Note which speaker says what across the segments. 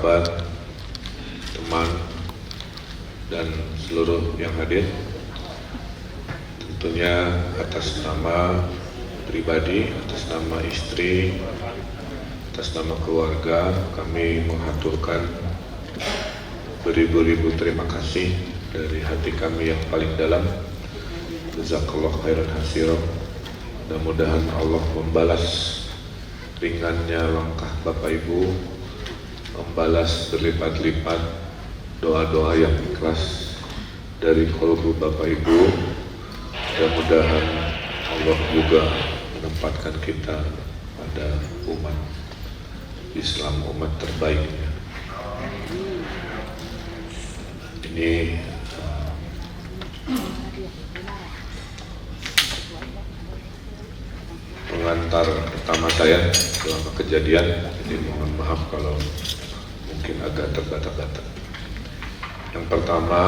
Speaker 1: kerabat, teman, dan seluruh yang hadir. Tentunya atas nama pribadi, atas nama istri, atas nama keluarga, kami menghaturkan beribu-ribu terima kasih dari hati kami yang paling dalam. Jazakallah khairan hasiro. Mudah-mudahan Allah membalas ringannya langkah Bapak Ibu, membalas berlipat-lipat doa-doa yang ikhlas dari kolbu Bapak Ibu. Mudah-mudahan Allah juga menempatkan kita pada umat Islam, umat terbaiknya. Ini pengantar pertama saya selama kejadian, jadi mohon maaf kalau mungkin agak terbata-bata. Yang pertama,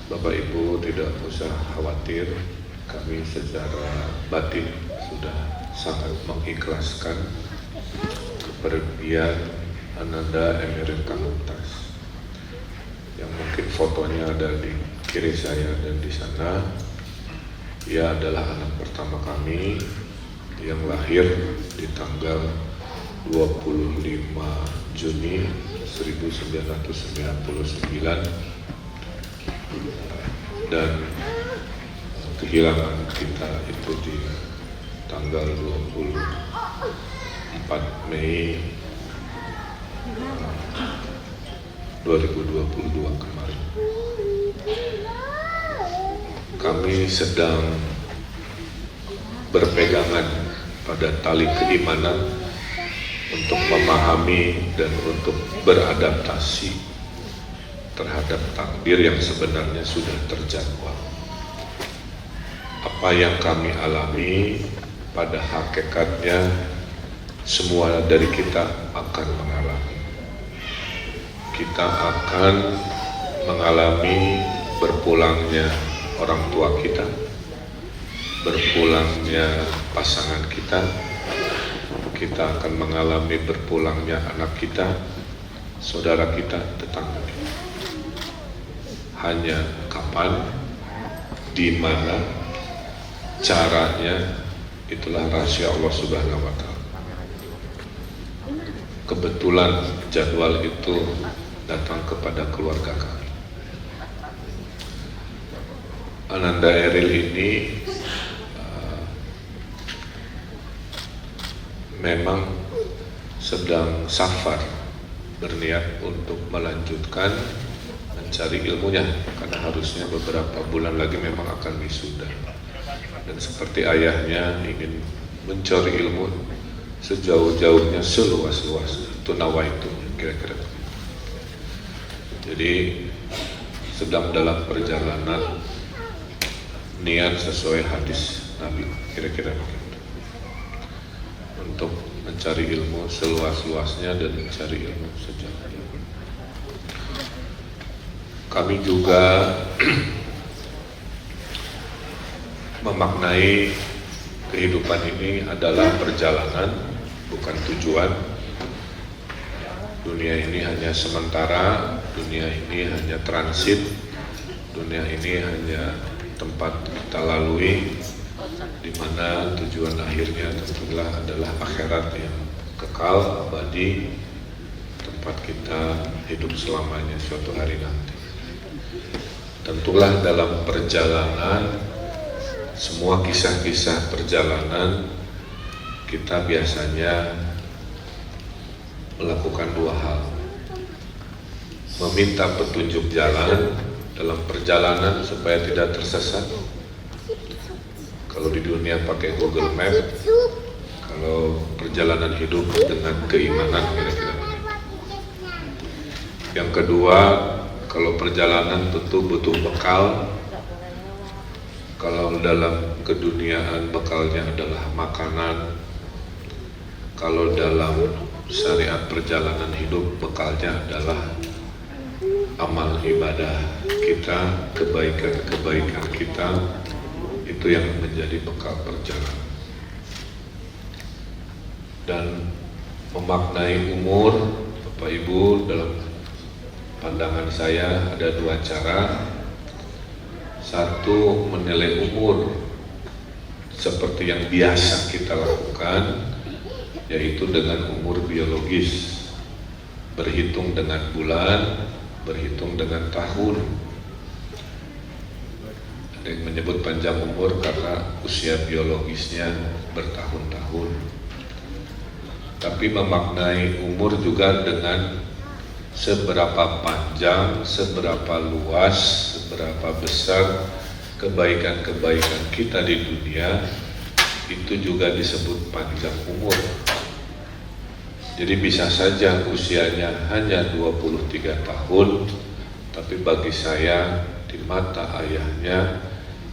Speaker 1: Bapak Ibu tidak usah khawatir, kami secara batin sudah sangat mengikhlaskan kepergian Ananda Emeril Kang Mumtaz, yang mungkin fotonya ada di kiri saya dan di sana. Ia adalah anak pertama kami yang lahir di tanggal 25 Juni 1999 dan kehilangan kita itu di tanggal 24 Mei 2022 kemarin. Kami sedang berpegangan pada tali keimanan untuk memahami dan untuk beradaptasi terhadap takdir yang sebenarnya sudah terjadwal. Apa yang kami alami pada hakikatnya semua dari kita akan mengalami. Kita akan mengalami berpulangnya orang tua kita, berpulangnya pasangan kita, kita akan mengalami berpulangnya anak kita, saudara kita, tetangga kita. Hanya kapan, di mana, caranya, itulah rahasia Allah Subhanahu wa Ta'ala. Kebetulan jadwal itu datang kepada keluarga kami. Ananda Eril ini memang sedang safar, berniat untuk melanjutkan mencari ilmunya, karena harusnya beberapa bulan lagi memang akan wisuda. Dan seperti ayahnya ingin mencari ilmu sejauh-jauhnya, seluas-luasnya. Itu nawaitu, kira-kira. Jadi sedang dalam perjalanan niat sesuai hadis Nabi, kira-kira begitu, untuk mencari ilmu seluas-luasnya dan mencari ilmu sejauh-jauhnya. Kami juga memaknai kehidupan ini adalah perjalanan, bukan tujuan. Dunia ini hanya sementara, dunia ini hanya transit, dunia ini hanya tempat kita lalui, di mana tujuan akhirnya tentulah adalah akhirat yang kekal, abadi, tempat kita hidup selamanya suatu hari nanti. Tentulah dalam perjalanan, semua kisah-kisah perjalanan, kita biasanya melakukan dua hal: meminta petunjuk jalan dalam perjalanan supaya tidak tersesat. Kalau di dunia pakai Google Map, kalau perjalanan hidup dengan keimanan, kira-kira begitu. Yang kedua, kalau perjalanan tentu butuh bekal. Kalau dalam keduniaan bekalnya adalah makanan, kalau dalam syariat perjalanan hidup bekalnya adalah amal ibadah kita, kebaikan-kebaikan kita, itu yang menjadi bekal perjalanan. Dan memaknai umur, Bapak Ibu, dalam pandangan saya ada dua cara. Satu, menilai umur seperti yang biasa kita lakukan, yaitu dengan umur biologis, berhitung dengan bulan, berhitung dengan tahun. Ada yang menyebut panjang umur karena usia biologisnya bertahun-tahun. Tapi memaknai umur juga dengan seberapa panjang, seberapa luas, seberapa besar kebaikan-kebaikan kita di dunia, itu juga disebut panjang umur. Jadi bisa saja usianya hanya 23 tahun, tapi bagi saya di mata ayahnya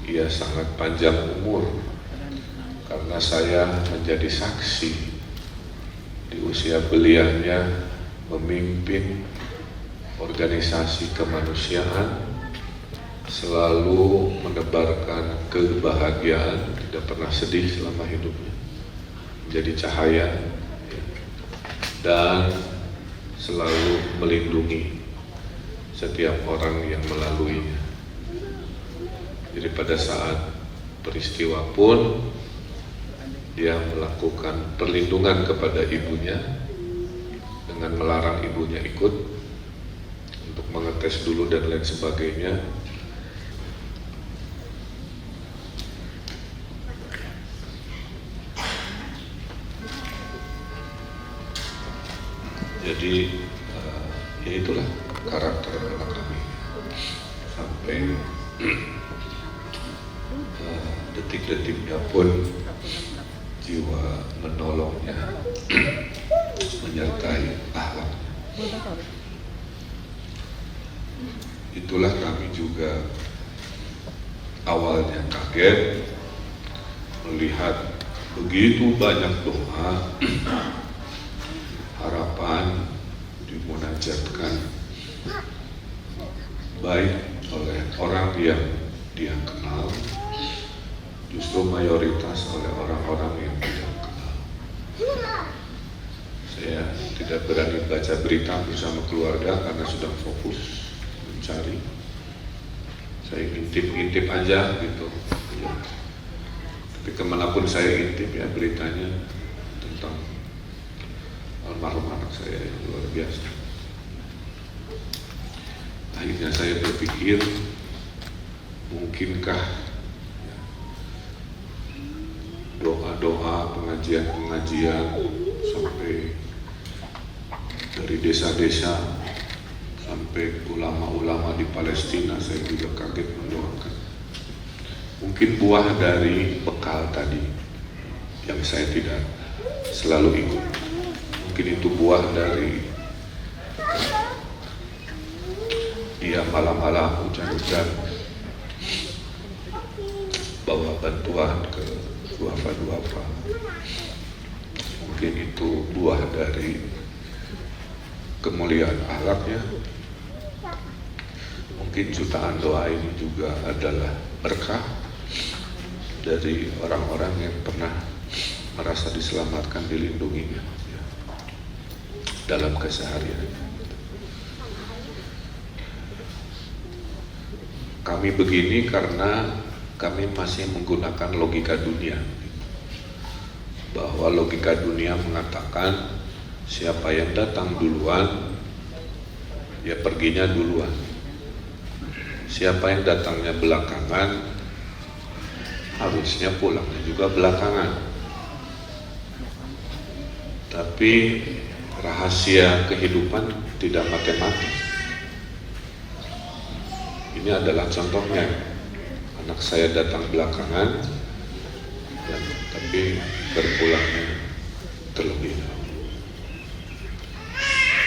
Speaker 1: ia sangat panjang umur, karena saya menjadi saksi di usia belianya memimpin organisasi kemanusiaan, selalu menebarkan kebahagiaan, tidak pernah sedih selama hidupnya, menjadi cahaya dan selalu melindungi setiap orang yang melaluinya. Jadi pada saat peristiwa pun dia melakukan perlindungan kepada ibunya dengan melarang ibunya ikut untuk mengetes dulu dan lain sebagainya. Jadi ya itulah karakter anak kami sampai detik-detiknya pun jiwa menolongnya menyertai akhlak. Itulah kami juga awalnya kaget melihat begitu banyak doa harapan dimunajatkan baik oleh orang yang dia kenal, justru mayoritas oleh orang-orang yang tidak kenal. Saya tidak berani baca berita bersama keluarga karena sudah fokus mencari. Saya ngintip-ngintip aja gitu ya. Tapi kemanapun saya intip ya beritanya tentang almarhum anak saya yang luar biasa. Akhirnya saya berpikir, mungkinkah doa-doa, pengajian-pengajian sampai dari desa-desa sampai ulama-ulama di Palestina, saya juga kaget mendoakan. Mungkin buah dari bekal tadi yang saya tidak selalu ikut. Mungkin itu buah dari dia malam-malam hujan-hujan bawa bantuan ke duafa-duafa. Mungkin itu buah dari kemuliaan akhlaknya. Mungkin jutaan doa ini juga adalah berkah dari orang-orang yang pernah merasa diselamatkan, dilindunginya dalam keseharian. Kami begini karena kami masih menggunakan logika dunia, bahwa logika dunia mengatakan siapa yang datang duluan ya perginya duluan, siapa yang datangnya belakangan harusnya pulangnya juga belakangan. Tapi rahasia kehidupan tidak matematis. Ini adalah contohnya. Anak saya datang belakangan, tapi berpulangnya terlebih dahulu.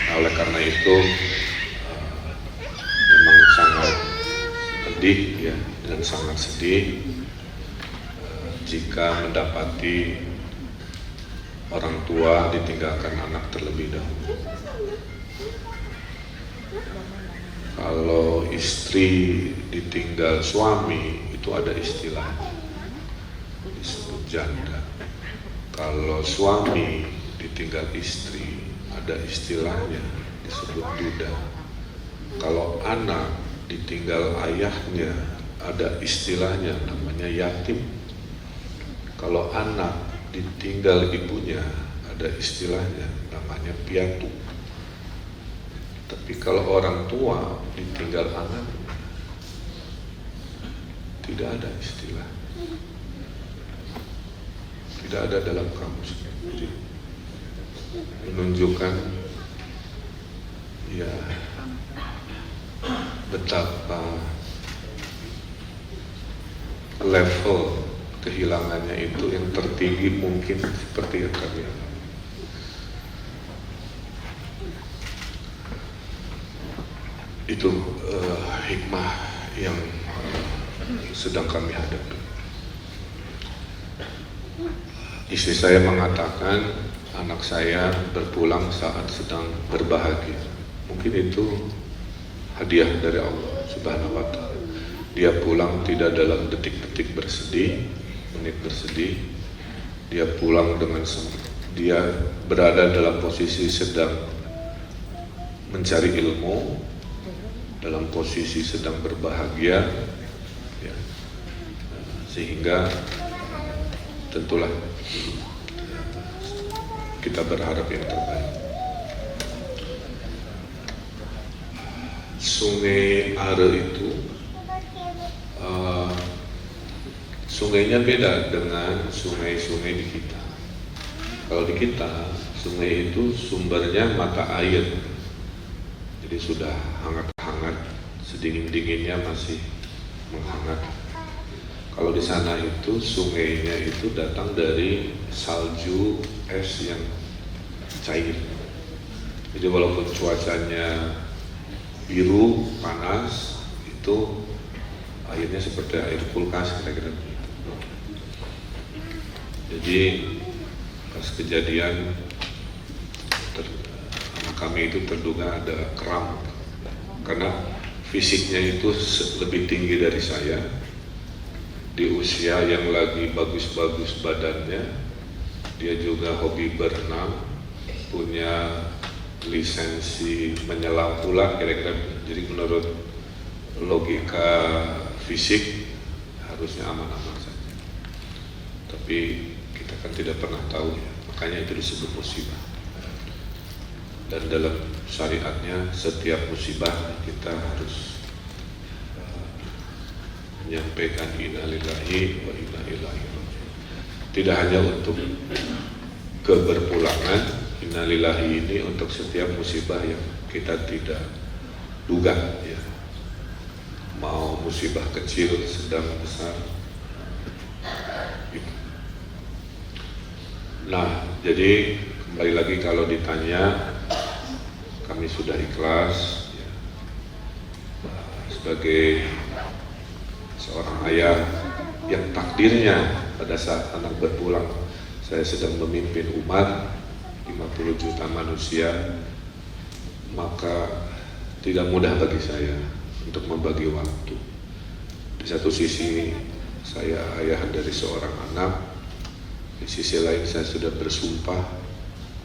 Speaker 1: Nah, oleh karena itu memang sangat pedih ya, dan sangat sedih jika mendapati orang tua ditinggalkan anak terlebih dahulu. Kalau istri ditinggal suami itu ada istilahnya, disebut janda. Kalau suami ditinggal istri ada istilahnya disebut duda. Kalau anak ditinggal ayahnya ada istilahnya namanya yatim. Kalau anak ditinggal ibunya ada istilahnya namanya piatu. Tapi kalau orang tua ditinggal anak tidak ada istilah. Tidak ada dalam kamus. Jadi menunjukkan ya betapa level kehilangannya itu yang tertinggi mungkin seperti yang kami alami. Itu hikmah yang sedang kami hadapi. Istri saya mengatakan anak saya berpulang saat sedang berbahagia. Mungkin itu hadiah dari Allah Subhanahu wa Ta'ala. Dia pulang tidak dalam detik-detik bersedih, menit bersedih. Dia pulang dengan dia berada dalam posisi sedang mencari ilmu, dalam posisi sedang berbahagia, ya. Sehingga tentulah kita berharap yang terbaik. Sungai Are itu sungainya beda dengan sungai-sungai di kita. Kalau di kita, sungai itu sumbernya mata air, jadi sudah hangat-hangat, sedingin-dinginnya masih menghangat. Kalau di sana itu sungainya itu datang dari salju es yang cair. Jadi walaupun cuacanya biru, panas, itu airnya seperti air kulkas kira-kira begitu. Jadi pas kejadian anak kami itu terduga ada kram karena fisiknya itu lebih tinggi dari saya. Di usia yang lagi bagus-bagus badannya, dia juga hobi berenang, punya lisensi menyelam pula kira-kira. Jadi menurut logika fisik harusnya aman-aman saja. Tapi kita kan tidak pernah tahu ya, makanya itu disebut musibah. Dan dalam syariatnya setiap musibah kita harus menyampaikan innalillahi wa inna ilaihi raji'un. Tidak hanya untuk keberpulangan, innalillahi ini untuk setiap musibah yang kita tidak duga ya. Mau musibah kecil, sedang, besar. Nah, jadi kembali lagi kalau ditanya, kami sudah ikhlas ya. Sebagai seorang ayah yang takdirnya pada saat anak berpulang, saya sedang memimpin umat 50 juta manusia, maka tidak mudah bagi saya untuk membagi waktu. Di satu sisi saya ayah dari seorang anak, di sisi lain saya sudah bersumpah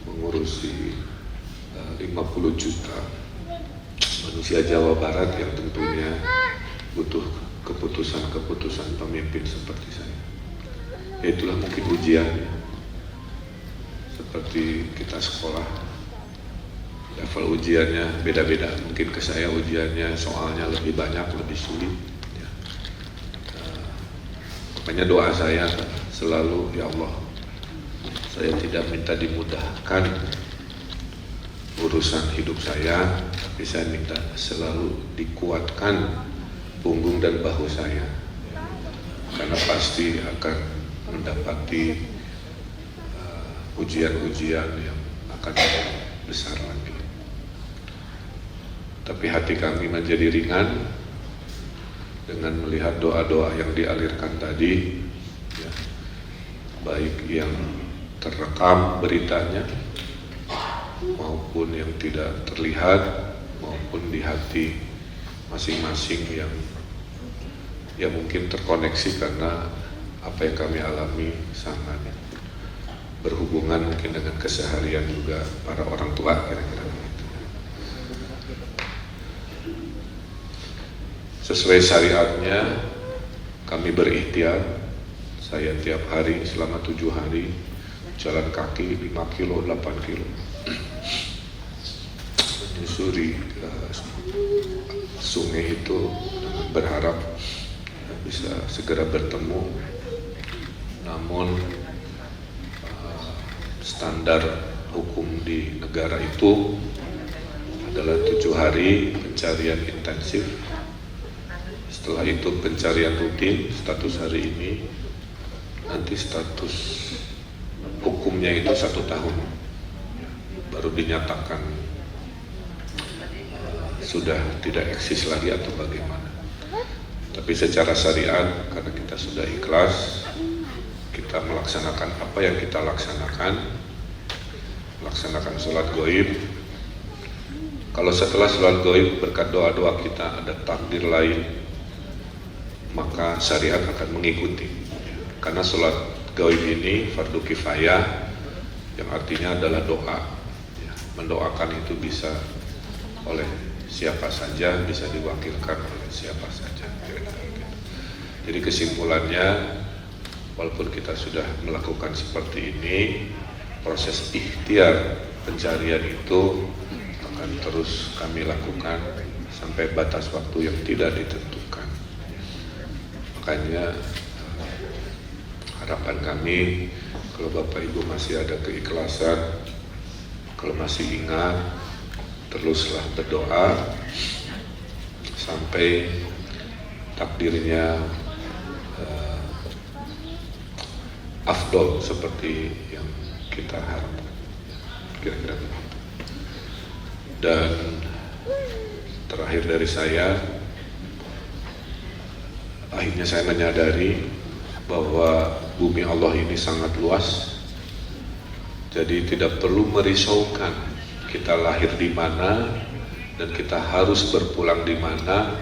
Speaker 1: mengurusi 50 juta manusia Jawa Barat yang tentunya butuh keputusan-keputusan pemimpin seperti saya. Itulah mungkin ujiannya. Seperti kita sekolah, level ujiannya beda-beda. Mungkin ke saya ujiannya soalnya lebih banyak, lebih sulit ya. Makanya doa saya selalu, ya Allah, saya tidak minta dimudahkan urusan hidup saya, tapi saya minta selalu dikuatkan punggung dan bahu saya, karena pasti akan mendapati ujian-ujian yang akan besar lagi. Tapi hati kami menjadi ringan dengan melihat doa-doa yang dialirkan tadi ya, baik yang terekam beritanya maupun yang tidak terlihat, maupun di hati masing-masing yang mungkin terkoneksi karena apa yang kami alami sangat berhubungan mungkin dengan keseharian juga para orang tua, kira-kira begitu. Sesuai syariatnya kami berikhtiar, saya tiap hari selama 7 hari jalan kaki 5 kilo, 8 kilo menyusuri sungai itu, berharap bisa segera bertemu. Namun standar hukum di negara itu adalah 7 hari pencarian intensif. Setelah itu pencarian rutin, status hari ini, nanti status hukumnya itu 1 tahun, baru dinyatakan sudah tidak eksis lagi atau bagaimana. Tapi secara syariat, karena kita sudah ikhlas, kita melaksanakan apa yang kita laksanakan, melaksanakan sholat gaib. Kalau setelah sholat gaib berkat doa-doa kita ada takdir lain, maka syariat akan mengikuti. Karena sholat gaib ini fardu kifayah, yang artinya adalah doa. Mendoakan itu bisa oleh siapa saja, bisa diwakilkan oleh siapa saja. Jadi kesimpulannya, walaupun kita sudah melakukan seperti ini, proses ikhtiar pencarian itu akan terus kami lakukan sampai batas waktu yang tidak ditentukan. Makanya harapan kami, kalau Bapak Ibu masih ada keikhlasan, kalau masih ingat, teruslah berdoa sampai takdirnya afdol seperti yang kita harapkan, kira-kira. Dan terakhir dari saya, akhirnya saya menyadari bahwa bumi Allah ini sangat luas, jadi tidak perlu merisaukan kita lahir di mana dan kita harus berpulang di mana.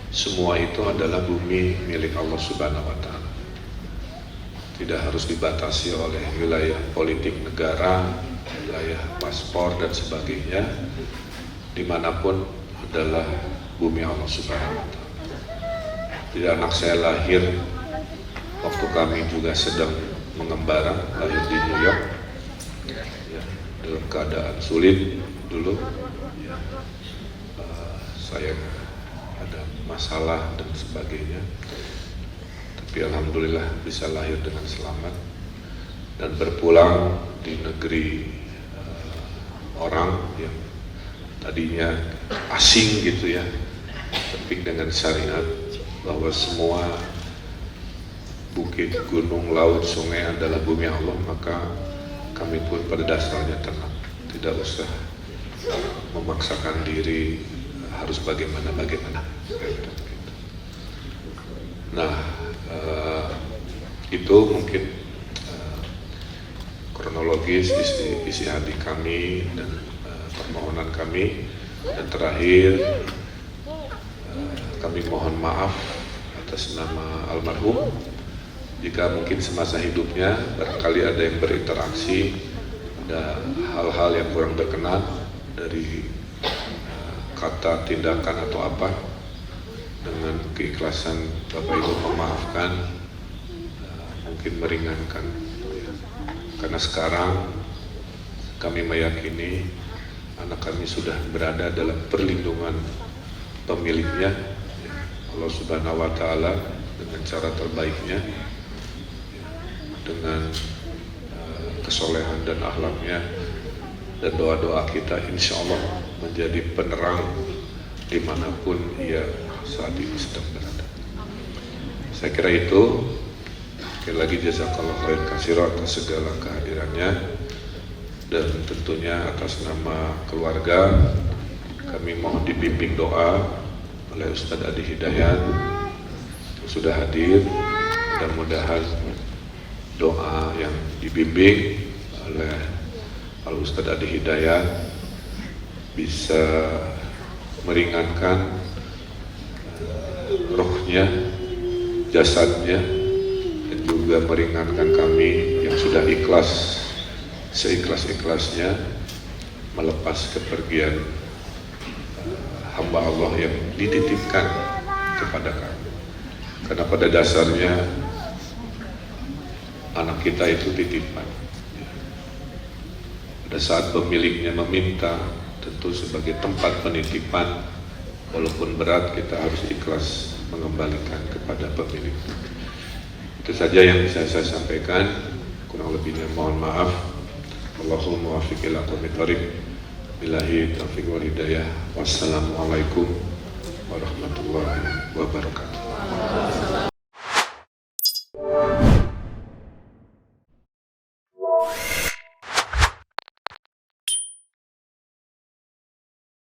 Speaker 1: Semua itu adalah bumi milik Allah Subhanahu wa Ta'ala. Tidak harus dibatasi oleh wilayah politik negara, wilayah paspor dan sebagainya. Dimanapun adalah bumi Allah Subhanahu wa Ta'ala. Jadi anak saya lahir waktu kami juga sedang mengembara, lahir di New York, ya, dalam keadaan sulit dulu. Ya, saya ada masalah dan sebagainya, tapi alhamdulillah bisa lahir dengan selamat dan berpulang di negeri orang yang tadinya asing gitu ya, tapi dengan syariat bahwa semua bukit, gunung, laut, sungai adalah bumi Allah, maka kami pun pada dasarnya tenang, tidak usah memaksakan diri harus bagaimana. Nah, itu mungkin kronologis isi hati kami dan permohonan kami. Dan terakhir, kami mohon maaf atas nama almarhum jika mungkin semasa hidupnya barangkali ada yang berinteraksi, ada hal-hal yang kurang berkenan dari kata, tindakan atau apa. Dengan keikhlasan Bapak Ibu memaafkan, mungkin meringankan, karena sekarang kami meyakini anak kami sudah berada dalam perlindungan pemiliknya, Allah Subhanahu wa Ta'ala, dengan cara terbaiknya, dengan kesolehan dan akhlaknya, dan doa-doa kita insya Allah menjadi penerang dimanapun ia saat ini sedang berada. Saya kira itu. Sekali lagi jazakallah khairan katsira atas segala kehadirannya, dan tentunya atas nama keluarga kami mohon dibimbing doa oleh Ustadz Adi Hidayat yang sudah hadir. Mudah-mudahan doa yang dibimbing oleh Al-Ustadz Adi Hidayat bisa meringankan rohnya, jasadnya, dan juga meringankan kami yang sudah ikhlas seikhlas-ikhlasnya melepas kepergian hamba Allah yang dititipkan kepada kami. Karena pada dasarnya anak kita itu titipan. Pada saat pemiliknya meminta, tentu sebagai tempat penitipan, walaupun berat kita harus ikhlas mengembalikan kepada pemilik. Itu saja yang bisa saya sampaikan. Kurang lebihnya mohon maaf. Allahumma muwaffiq ila aqwamit thoriq. Billahi taufiq wal hidayah. Wassalamualaikum warahmatullahi wabarakatuh.